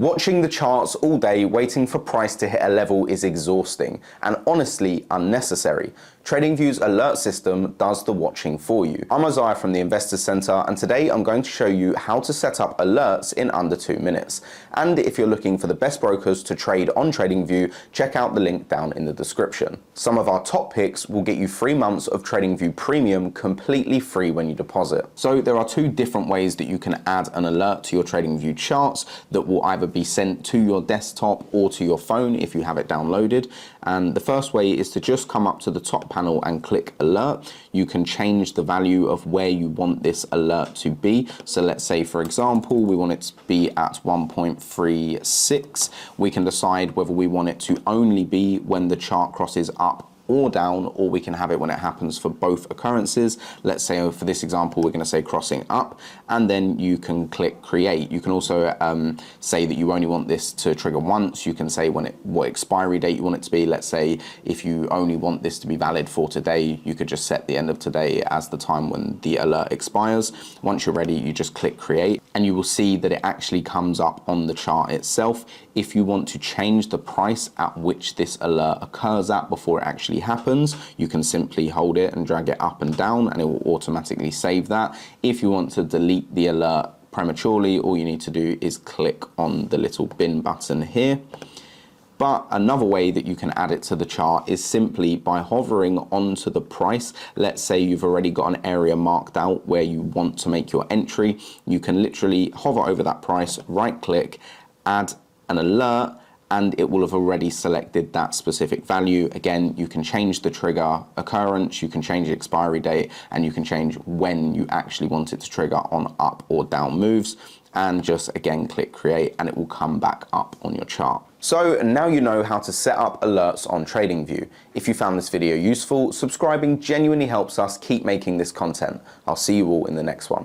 Watching the charts all day waiting for price to hit a level is exhausting and honestly unnecessary. TradingView's alert system does the watching for you. I'm Isaiah from the Investors Center, and today I'm going to show you how to set up alerts in under 2 minutes. And if you're looking for the best brokers to trade on TradingView, check out the link down in the description. Some of our top picks will get you 3 months of TradingView Premium completely free when you deposit. So there are 2 different ways that you can add an alert to your TradingView charts that will either be sent to your desktop or to your phone if you have it downloaded. And the first way is to just come up to the top panel and click alert. You can change the value of where you want this alert to be. So let's say, for example, we want it to be at 1.36. We can decide whether we want it to only be when the chart crosses up or down, or we can have it when it happens for both occurrences. Let's say for this example, we're going to say crossing up, and then you can click create. You can also say that you only want this to trigger once. You can say what expiry date you want it to be. Let's say if you only want this to be valid for today, you could just set the end of today as the time when the alert expires. Once you're ready, you just click create, and you will see that it actually comes up on the chart itself. If you want to change the price at which this alert occurs at before it actually happens, you can simply hold it and drag it up and down, and it will automatically save that. If you want to delete the alert prematurely, all you need to do is click on the little bin button here. But another way that you can add it to the chart is simply by hovering onto the price. Let's say you've already got an area marked out where you want to make your entry. You can literally hover over that price, right click, add an alert, and it will have already selected that specific value. Again, you can change the trigger occurrence, you can change the expiry date, and you can change when you actually want it to trigger on up or down moves. And just again click create, and it will come back up on your chart. So now you know how to set up alerts on TradingView. If you found this video useful, subscribing genuinely helps us keep making this content. I'll see you all in the next one.